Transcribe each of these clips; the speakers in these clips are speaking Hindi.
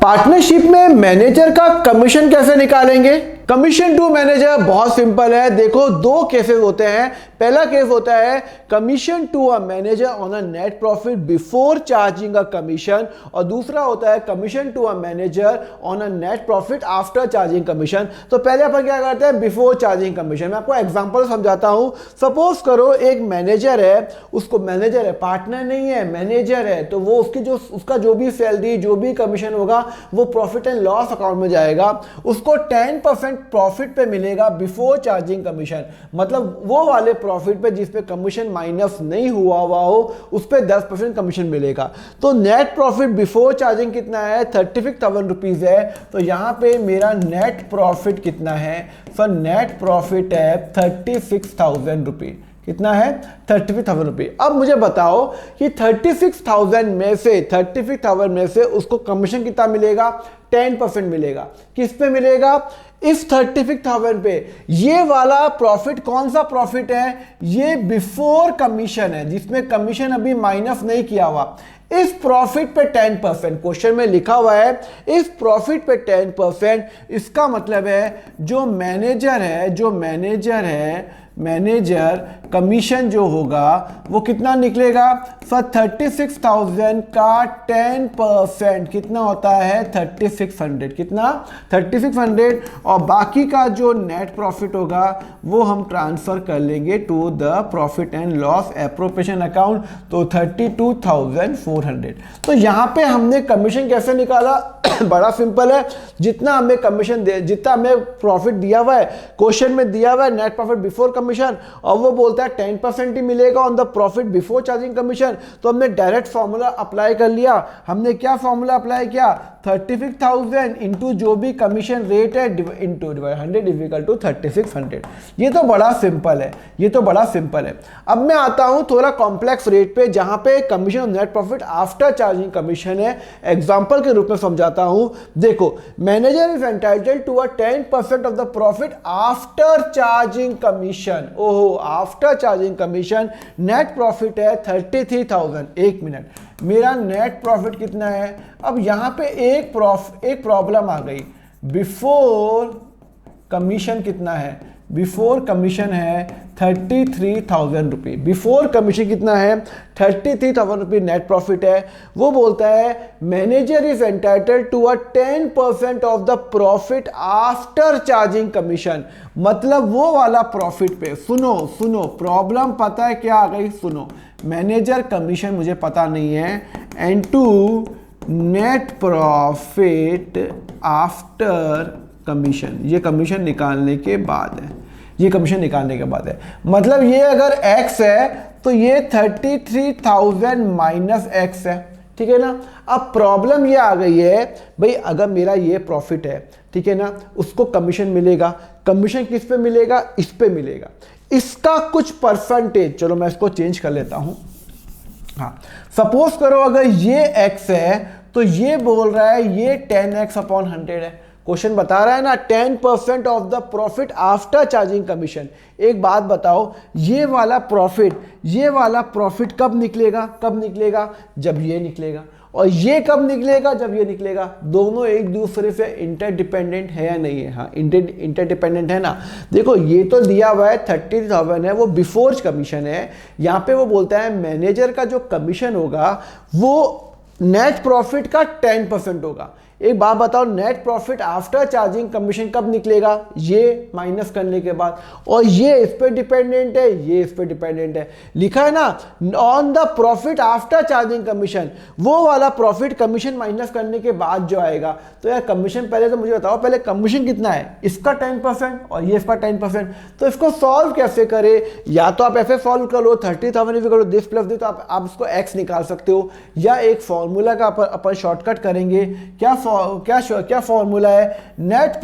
पार्टनरशिप में मैनेजर का कमीशन कैसे निकालेंगे? कमीशन टू मैनेजर बहुत सिंपल है। देखो, दो केसेस होते हैं। पहला केस होता है commission to a manager on a net profit before charging a commission, और दूसरा होता है commission to a manager on a net profit after charging commission. तो पहले अपन क्या करते हैं, बिफोर चार्जिंग कमीशन। मैं आपको एग्जांपल समझाता हूं। सपोज करो एक मैनेजर है, उसको मैनेजर है, पार्टनर नहीं है, मैनेजर है, तो वो उसका जो भी सैलरी, जो भी कमीशन होगा वो प्रॉफिट एंड लॉस अकाउंट में जाएगा। उसको 10% प्रॉफिट पे मिलेगा बिफोर चार्जिंग कमीशन, मतलब वो वाले प्रॉफिट पे जिस पे कमीशन माइनस नहीं हुआ हो उस पे 10% कमीशन मिलेगा। तो नेट प्रॉफिट बिफोर चार्जिंग कितना है, 36,000 रुपीज है। तो यहां पे मेरा नेट प्रॉफिट कितना है? सर नेट प्रॉफिट है 36,000 रुपीज। कितना है? 36,000 रुपये। अब मुझे बताओ कि 36,000 में से उसको कमीशन कितना मिलेगा? 10% मिलेगा। किस पे मिलेगा? इस 36,000 पे। ये वाला प्रॉफिट कौन सा प्रॉफिट है? ये बिफोर कमीशन है, जिसमें कमीशन अभी माइनस नहीं किया हुआ। इस प्रॉफिट पे 10%, क्वेश्चन में लिखा हुआ है इस प्रॉफिट पे 10%। इसका मतलब है जो मैनेजर कमीशन जो होगा वो कितना निकलेगा? सर 36,000 का 10% कितना होता है? 3600। कितना? 3600। और बाकी का जो नेट प्रॉफिट होगा वो हम ट्रांसफर कर लेंगे to the profit and loss appropriation account, तो 32,400। तो यहां पे हमने कमीशन कैसे निकाला? बड़ा सिंपल है। जितना हमें प्रॉफिट दिया हुआ है, क्वेश्चन में दिया हुआ है नेट प्रॉफिट बिफोर कमीशन, और वो बोलता है 10% ही मिलेगा on the profit before charging commission. तो हमने डायरेक्ट फॉर्मूला अप्लाई कर लिया। हमने क्या फॉर्मूला अप्लाई किया? 36,000 इंटू जो भी कमीशन रेट है इंटू 100 इक्वल टू 3600। ये तो बड़ा सिंपल है। अब मैं आता हूं थोड़ा कॉम्प्लेक्स रेट पे, जहां पे commission of net profit after charging commission है। एग्जांपल के रूप में समझाता हूं। देखो, manager is entitled to a 10% of the profit after charging commission. ओहो, after charging commission net profit है 33,000। एक मिनट, मेरा नेट प्रॉफिट कितना है? अब यहां पे एक प्रॉब्लम आ गई। बिफोर कमीशन कितना है? बिफोर कमीशन है 33,000 रुपये। बिफोर कमीशन कितना है? 33,000 रुपये नेट प्रॉफिट है। वो बोलता है manager is entitled to a 10% of the profit after charging commission, मतलब वो वाला प्रॉफिट पे। सुनो, प्रॉब्लम पता है क्या आ गई? सुनो, मैनेजर कमीशन मुझे पता नहीं है, and to net profit after commission, ये कमीशन निकालने के बाद है। मतलब ये अगर x है तो ये 33,000 माइनस x है। ठीक है ना? अब प्रॉब्लम ये आ गई है भाई, अगर मेरा ये प्रॉफिट है, ठीक है ना, उसको कमीशन मिलेगा। कमीशन किस पे मिलेगा? इस पे मिलेगा। इसका कुछ परसेंटेज, चलो मैं इसको चेंज कर लेता हूं। हाँ, सपोज करो अगर ये x है तो ये बोल रहा है ये 10x अपॉन 100 है। क्वेश्चन बता रहा है ना 10% of the profit after charging commission. एक बात बताओ, ये वाला प्रॉफिट कब निकलेगा? जब ये निकलेगा। और ये कब निकलेगा? जब ये निकलेगा। दोनों एक दूसरे से इंटरडिपेंडेंट है या नहीं है? हाँ, इंटरडिपेंडेंट है ना। देखो, ये तो दिया हुआ है 30,000 है, वो बिफोर कमीशन है। यहाँ पे वो बोलता है मैनेजर का जो कमीशन होगा वो नेट प्रॉफिट का 10% होगा। एक बात बताओ, net profit after charging commission कब निकलेगा? ये माइनस करने के बाद। और ये इस पे डिपेंडेंट है, ये इस पे डिपेंडेंट है। लिखा है ना on the profit after charging commission, वो वाला प्रॉफिट कमीशन माइनस करने के बाद जो आएगा। तो यार कमीशन पहले तो मुझे बताओ, पहले कमीशन कितना है? इसका 10% और ये इसका 10%। तो इसको सॉल्व कैसे करें? या तो आप ऐसे सॉल्व करो 30,000 दिस प्लस दिस, तो आप इसको x निकाल सकते हो, या एक फॉर्मूला का अपन शॉर्टकट करेंगे। क्या फॉर्मूला है? नेट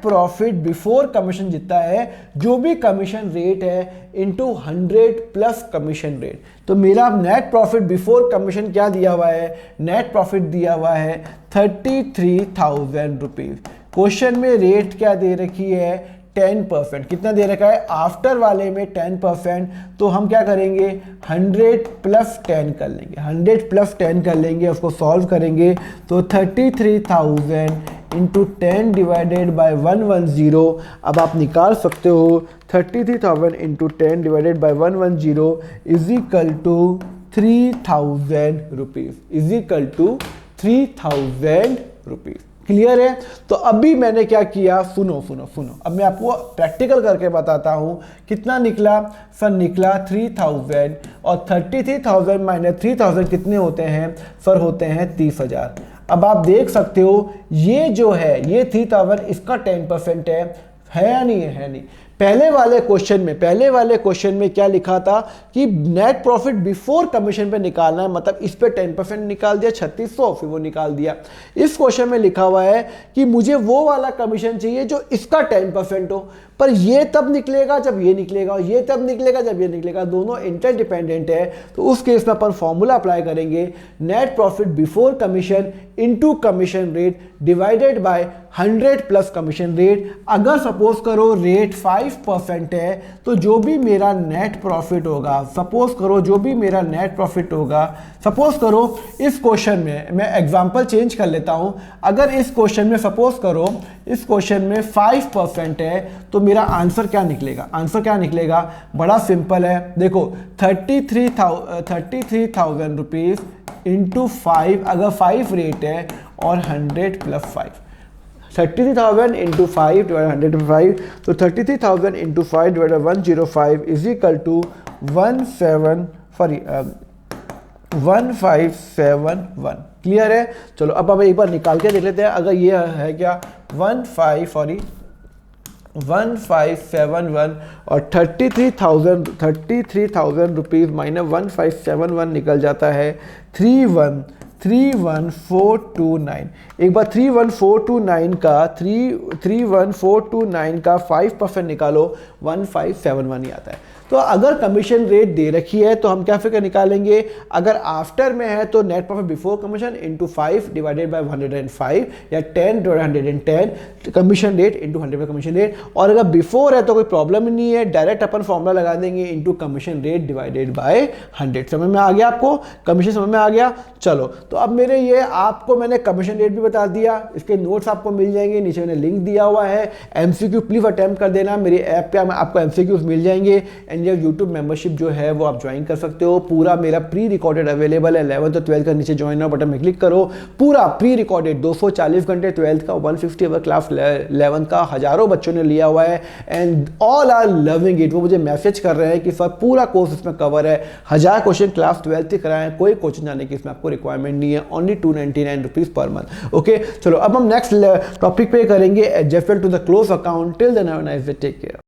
प्रॉफिट बिफोर कमीशन जितना है, जो भी कमीशन रेट है इनटू 100 प्लस कमीशन रेट। तो मेरा नेट प्रॉफिट बिफोर कमीशन क्या दिया हुआ है? नेट प्रॉफिट दिया हुआ है 33,000 रुपीज। क्वेश्चन में रेट क्या दे रखी है? 10%, कितना दे रखा है आफ्टर वाले में 10%, तो हम क्या करेंगे 100 प्लस 10 कर लेंगे, 100 प्लस 10 कर लेंगे, उसको सॉल्व करेंगे तो 33,000 इंटू 10 डिवाइडेड बाई 110। अब आप निकाल सकते हो 33,000 into 10 divided by 110 is equal to 3,000 rupees, is equal to 3,000 rupees. Clear है? तो अभी मैंने क्या किया, सुनो सुनो सुनो, अब मैं आपको प्रैक्टिकल करके बताता हूं कितना निकला। सर निकला 3,000 और 33,000 माइनस 3,000 कितने होते हैं सर, होते हैं 30,000। अब आप देख सकते हो ये जो है ये 3,000 इसका 10% है या नहीं है नहीं। पहले वाले क्वेश्चन में क्या लिखा था कि नेट प्रॉफिट बिफोर कमीशन पे निकालना है, मतलब इस पे 10% निकाल दिया 3600, फिर वो निकाल दिया। इस क्वेश्चन में लिखा हुआ है कि मुझे वो वाला कमीशन चाहिए जो इसका 10% हो, पर ये तब निकलेगा जब ये निकलेगा और ये तब निकलेगा जब ये निकलेगा, दोनों इंटरडिपेंडेंट है। तो उस केस में अपन फॉर्मूला अप्लाई करेंगे, net profit before commission into commission rate divided by 100 plus commission rate. अगर सपोज करो रेट 5% है तो जो भी मेरा नेट प्रॉफिट होगा, सपोज करो जो भी मेरा नेट प्रॉफिट होगा, सपोज करो इस क्वेश्चन में मैं एग्जांपल चेंज कर लेता हूं, अगर इस क्वेश्चन में सपोज करो इस क्वेश्चन में 5% है तो मेरा आंसर क्या निकलेगा, आंसर क्या निकलेगा, बड़ा सिंपल है। देखो 33,000 रुपीज इंटू 5, अगर 5 रेट है और 100 प्लस 5, 33,000 इंटू 5 डिवाइड 105, तो 33,000 into 5 divide 105 is equal to 1571। Clear है? चलो अब हम एक बार निकाल के देख लेते हैं। अगर ये है क्या 1571 और 33,000 रुपीज़ माइनस 1571 निकल जाता है 31429। एक बार 31429 का 5% निकालो, 1571 ही आता है। तो अगर कमीशन रेट दे रखी है तो हम क्या फिगर निकालेंगे, अगर आफ्टर में है तो net profit before commission into 5 divided by 105 या 10 divided 110 commission rate into 100 commission rate, और अगर बिफोर है तो कोई प्रॉब्लम ही नहीं है, डायरेक्ट अपन फॉर्मूला लगा देंगे into commission rate divided by 100। समझ में आ गया आपको? कमीशन समझ में आ गया? चलो तो अब मेरे ये आपको मैंने कमीशन रेट भी बता दिया, इसके नोट्स आपको मिल जाएंगे, नीचे मैंने लिंक दिया हुआ है। एमसीक्यू प्लीज अटेम्प्ट कर देना, मेरी ऐप पे आपको एमसीक्यूज मिल जाएंगे। एंड यूट्यूब मेंबरशिप जो है वो आप ज्वाइन कर सकते हो, पूरा मेरा प्री रिकॉर्डेड अवेलेबल है। 11th और 12th का नीचे ज्वाइन नाउ बटन में क्लिक करो, पूरा प्री रिकॉर्डेड 240 घंटे 12th का, 150 आवर क्लास 11th का, हजारों बच्चों ने लिया हुआ है and all are loving it. वो मुझे मैसेज कर रहे हैं कि सर पूरा कोर्स इसमें कवर है, 1000 क्वेश्चन क्लास 12th के कराए हैं, कोई कोचिंग जाने की इसमें आपको रिक्वायरमेंट नहीं है, only 299 rupees per month. Okay चलो अब हम नेक्स्ट टॉपिक पे करेंगे adjustment to the close account. Till then have a nice day, take care.